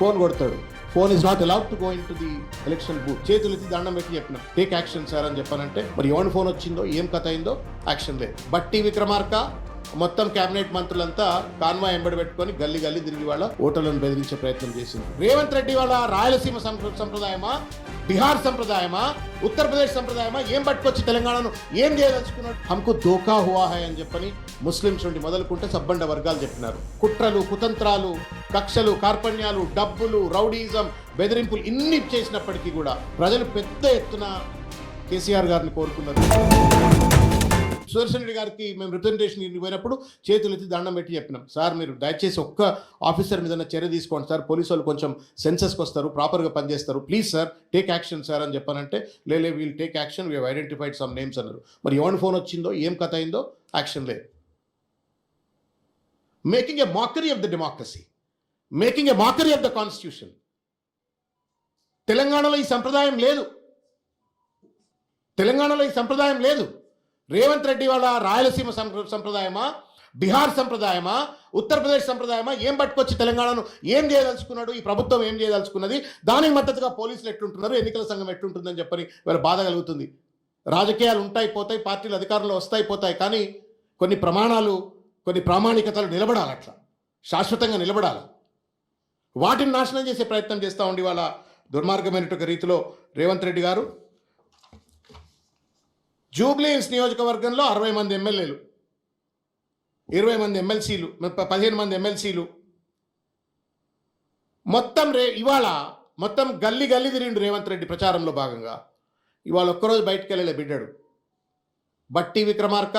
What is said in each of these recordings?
Phone కొడతాడు. Phone is not allowed to go in to the election booth. చేతులు ఎత్తి దండం పెట్టి చెప్పిన టేక్ యాక్షన్ సార్ అని చెప్పానంటే మరి ఎవరి ఫోన్ వచ్చిందో ఏం కథ అయిందో యాక్షన్ లేదు. బట్టి విక్రమార్క మొత్తం కేబినెట్ మంత్రులంతా కాన్వాయ్ ఎంబడి పెట్టుకొని గల్లీ గల్లీ తిరిగి వాళ్ళ ఓటర్లను బెదిరించే ప్రయత్నం చేసింది. రేవంత్ రెడ్డి వాళ్ళ రాయలసీమ సంప్రదాయమా, బీహార్ సంప్రదాయమా, ఉత్తరప్రదేశ్ సంప్రదాయమా ఏం పట్టుకొచ్చి తెలంగాణను ఏం చేయదలుచుకున్నాడు? హమ్కు దోకా హువా హై అని చెప్పని ముస్లింస్ నుండి మొదలుకుంటే సబ్బండ వర్గాలు చెప్పినారు. కుట్రలు, కుతంత్రాలు, కక్షలు, కార్పణ్యాలు, డబ్బులు, రౌడీజం, బెదిరింపులు ఇన్ని చేసినప్పటికీ కూడా ప్రజలు పెద్ద ఎత్తున కేసీఆర్ గారిని కోరుకున్నారు. సుదర్శన్ రెడ్డి గారికి మేము రిప్రజెంటేషన్ పోయినప్పుడు చేతులు ఎత్తి దండం పెట్టి చెప్పినాం, సార్ మీరు దయచేసి ఒక్క ఆఫీసర్ మీద చర్య తీసుకోండి సార్, పోలీసు వాళ్ళు కొంచెం సెన్సస్కి వస్తారు, ప్రాపర్గా పనిచేస్తారు, please sir take action sir అని చెప్పానంటే లే we'll take action, we identified some names అన్నారు. మరి ఎవరి ఫోన్ వచ్చిందో ఏం కథ అయిందో యాక్షన్ లేదు. Making a మాకరీ of the democracy, making a మాకరీ of the constitution. తెలంగాణలో ఈ సంప్రదాయం లేదు, తెలంగాణలో ఈ సంప్రదాయం లేదు. రేవంత్ రెడ్డి వాళ్ళ రాయలసీమ సంప్రదాయమా, బీహార్ సంప్రదాయమా, ఉత్తరప్రదేశ్ సంప్రదాయమా ఏం పట్టుకొచ్చి తెలంగాణను ఏం చేయదలుచుకున్నాడు? ఈ ప్రభుత్వం ఏం చేయదలుచుకున్నది? దానికి మద్దతుగా పోలీసులు ఎట్లుంటున్నారు, ఎన్నికల సంఘం ఎట్లుంటుందని చెప్పని వీళ్ళ బాధ కలుగుతుంది. రాజకీయాలు ఉంటాయి పోతాయి, పార్టీలు అధికారంలో వస్తాయి పోతాయి, కానీ కొన్ని ప్రమాణాలు, కొన్ని ప్రామాణికతలు నిలబడాలి, అట్లా శాశ్వతంగా నిలబడాలి. వాటిని నాశనం చేసే ప్రయత్నం చేస్తూ ఉండి వాళ్ళ దుర్మార్గమైనటువంటి రీతిలో రేవంత్ రెడ్డి గారు జూబ్లీహిల్స్ నియోజకవర్గంలో 60 మంది ఎమ్మెల్యేలు, 20 మంది ఎమ్మెల్సీలు, 15 మంది ఎమ్మెల్సీలు మొత్తం ఇవాళ మొత్తం గల్లీ గల్లీ తిరిగిండు రేవంత్ రెడ్డి ప్రచారంలో భాగంగా. ఇవాళ ఒక్కరోజు బయటకు వెళ్ళలే బిడ్డాడు. బట్టి విక్రమార్క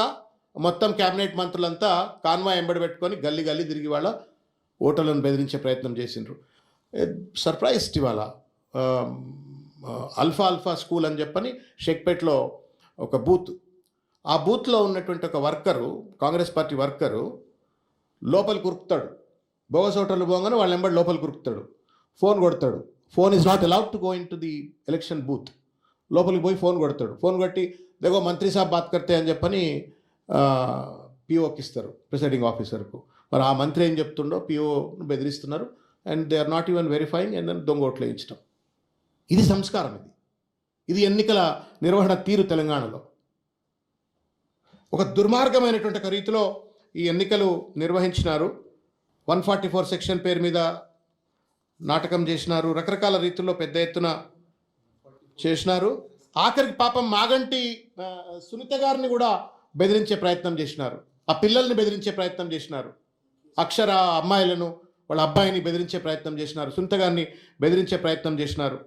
మొత్తం కేబినెట్ మంత్రులంతా కాన్వాయ్ ఎంబడి పెట్టుకొని గల్లీ గల్లీ తిరిగి వాళ్ళ ఓటర్లను బెదిరించే ప్రయత్నం చేసిండ్రు. సర్ప్రైజ్డ్ ఇవాళ అల్ఫా స్కూల్ అని చెప్పని షేక్పేట్లో ఒక బూత్, ఆ బూత్లో ఉన్నటువంటి ఒక వర్కరు, కాంగ్రెస్ పార్టీ వర్కరు లోపలికి ఉరుకుతాడు. బోగస్ ఓటర్లు పోగానే వాళ్ళ ఎంబడి లోపలికి ఉరుకుతాడు, ఫోన్ కొడతాడు. Phone is not allowed to go in to the election booth. లోపలికి పోయి ఫోన్ కొడతాడు. ఫోన్ కొట్టి దేగో మంత్రి సాబ్ బాత్ కర్తే అని చెప్పని పిఓకి ఇస్తారు, ప్రిసైడింగ్ ఆఫీసర్కు. మరి ఆ మంత్రి ఏం చెప్తుండో పిఓను బెదిరిస్తున్నారు. And they are not even verifying and then దొంగ ఓట్లు వేయించడం. ఇది సంస్కారం, ఇది ఎన్నికల నిర్వహణ తీరు తెలంగాణలో. ఒక దుర్మార్గమైనటువంటి ఒక రీతిలో ఈ ఎన్నికలు నిర్వహించినారు. 144 సెక్షన్ పేరు మీద నాటకం చేసినారు, రకరకాల రీతుల్లో పెద్ద ఎత్తున చేసినారు. ఆఖరికి పాపం మాగంటి సునీత గారిని కూడా బెదిరించే ప్రయత్నం చేసినారు, ఆ పిల్లల్ని బెదిరించే ప్రయత్నం చేసినారు. అక్షర అమ్మాయిలను, వాళ్ళ అబ్బాయిని బెదిరించే ప్రయత్నం చేసినారు, సునీత గారిని బెదిరించే ప్రయత్నం చేసినారు.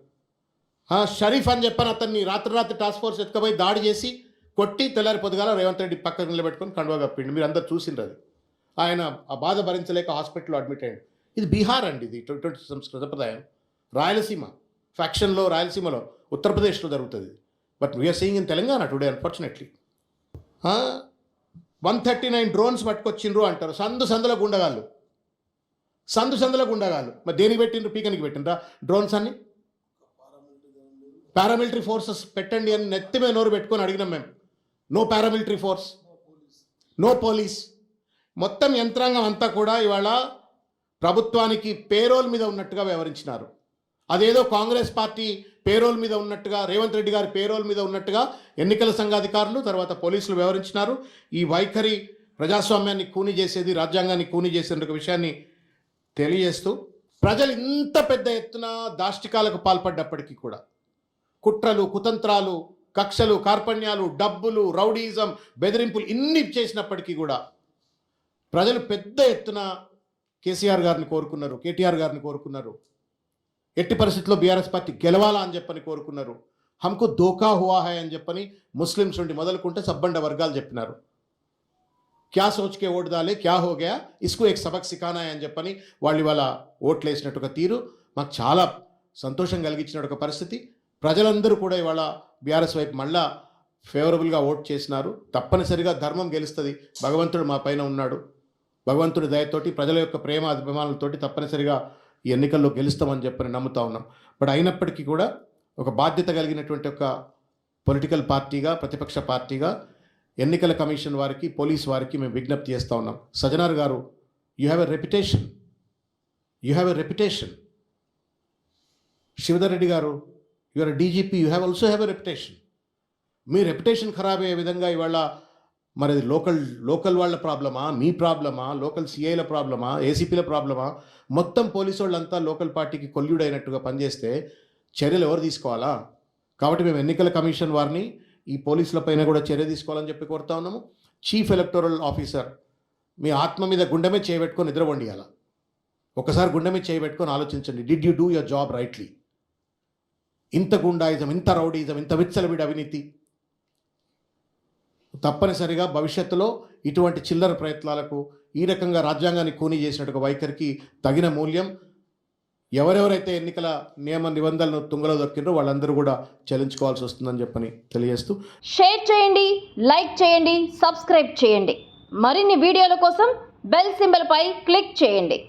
షరీఫ్ అని చెప్పని అతన్ని రాత్రి టాస్క్ ఫోర్స్ ఎత్తుకపోయి దాడి చేసి కొట్టి తెల్లారి పొద్దుగాల రేవంత్ రెడ్డి పక్కన నిలబెట్టుకొని కండువా కప్పిండు. మీరు అందరు చూసిండ్రు అది. ఆయన ఆ బాధ భరించలేక హాస్పిటల్లో అడ్మిట్ అయ్యాడు. ఇది బీహార్ అండి, ఇది ఇటువంటి సంప్రదాయం. రాయలసీమ ఫ్యాక్షన్లో, రాయలసీమలో, ఉత్తరప్రదేశ్లో జరుగుతుంది. But we're seeing in Telangana today unfortunately. 139 drones పట్టుకొచ్చిండ్రు అంటారు. సందుల గుండగాళ్ళు, సందుల గుండగాళ్ళు. మరి దేనికి పెట్టిండ్రు? పీకనికి పెట్టిండ్రా డ్రోన్స్ అన్ని? పారామిలిటరీ ఫోర్సెస్ పెట్టండి అని నెత్తి మీద నోరు పెట్టుకొని అడిగినాం మేము. No paramilitary force, no police. మొత్తం యంత్రాంగం అంతా కూడా ఇవాళ ప్రభుత్వానికి పేరోల్ మీద ఉన్నట్టుగా వ్యవహరించినారు. అదేదో కాంగ్రెస్ పార్టీ పేరోల్ మీద ఉన్నట్టుగా, రేవంత్ రెడ్డి గారి పేరోల్ మీద ఉన్నట్టుగా ఎన్నికల సంఘాధికారులు, తర్వాత పోలీసులు వ్యవహరించినారు. ఈ వైఖరి ప్రజాస్వామ్యాన్ని కూని చేసేది, రాజ్యాంగాన్ని కూని చేసేందుకు విషయాన్ని తెలియజేస్తూ ప్రజలు ఇంత పెద్ద ఎత్తున దాష్టికాలకు పాల్పడ్డప్పటికీ కూడా కుట్రలు, కుతంత్రాలు, కక్షలు, కార్పణ్యాలు, డబ్బులు, రౌడీజం, బెదిరింపులు ఇన్ని చేసినప్పటికీ కూడా ప్రజలు పెద్ద ఎత్తున కేసీఆర్ గారిని కోరుకున్నారు, కేటీఆర్ గారిని కోరుకున్నారు. ఎట్టి పరిస్థితుల్లో బీఆర్ఎస్ పార్టీ గెలవాలా అని చెప్పని కోరుకున్నారు. హమ్కు దోకా హువా హై అని చెప్పని ముస్లింస్ నుండి మొదలుకుంటే సబ్బండ వర్గాలు చెప్పినారు. క్యా సోచ్కే ఓటు దాలే, క్యా హో గయా, ఇస్కు ఏక్ సబక్ సిఖానా అని చెప్పని వాళ్ళు ఇవాళ ఓట్లు వేసినట్టు ఒక తీరు మాకు చాలా సంతోషం కలిగించినట్టు ఒక పరిస్థితి. ప్రజలందరూ కూడా ఇవాళ బీఆర్ఎస్ వైపు మళ్ళా ఫేవరబుల్గా ఓట్ చేసినారు. తప్పనిసరిగా ధర్మం గెలుస్తుంది, భగవంతుడు మా పైన ఉన్నాడు, భగవంతుడి దయతోటి, ప్రజల యొక్క ప్రేమ అభిమానాలతోటి తప్పనిసరిగా ఈ ఎన్నికల్లో గెలుస్తామని చెప్పని నమ్ముతా ఉన్నాం. బట్ అయినప్పటికీ కూడా ఒక బాధ్యత కలిగినటువంటి ఒక పొలిటికల్ పార్టీగా, ప్రతిపక్ష పార్టీగా ఎన్నికల కమిషన్ వారికి, పోలీస్ వారికి మేము విజ్ఞప్తి చేస్తూ ఉన్నాం. సజ్జనార్ గారు, you have a reputation Shivdhar Reddy గారు, your DGP, you have also have a reputation. మీ రెప్యుటేషన్ ఖరాబ్ అయ్యే విధంగా ఇవాళ మరి అది లోకల్ వాళ్ళ ప్రాబ్లమా, మీ ప్రాబ్లమా, లోకల్ సిఐల ప్రాబ్లమా, ఏసీపీల ప్రాబ్లమా, మొత్తం పోలీసు వాళ్ళంతా లోకల్ పార్టీకి కొల్యుడైనట్టుగా పనిచేస్తే చర్యలు ఎవరు తీసుకోవాలా? కాబట్టి మేము ఎన్నికల కమిషన్ వారిని ఈ పోలీసుల పైన కూడా చర్య తీసుకోవాలని చెప్పి కోరుతా ఉన్నాము. చీఫ్ ఎలక్టోరల్ ఆఫీసర్, మీ ఆత్మ మీద గుండె మీద చేయబెట్టుకొని నిద్రపోండి. అలా ఒకసారి గుండె మీద చేయబెట్టుకొని ఆలోచించండి, did you do your job rightly? ఇంత గుండాయిజం, ఇంత రౌడీజం, ఇంత విచ్చలవిడి అవినీతి తప్పనిసరిగా భవిష్యత్తులో ఇటువంటి చిల్లర ప్రయత్నాలకు, ఈ రకంగా రాజ్యాంగాన్ని కూనీ చేసినట్టుగా వైఖరికి తగిన మూల్యం ఎవరెవరైతే ఎన్నికల నియమ నిబంధనలను తుంగలో దొరికిందో వాళ్ళందరూ కూడా చెల్లించుకోవాల్సి వస్తుందని చెప్పని తెలియజేస్తూ, షేర్ చేయండి, లైక్ చేయండి, సబ్స్క్రైబ్ చేయండి. మరిన్ని వీడియోల కోసం బెల్ సింబల్ పై క్లిక్ చేయండి.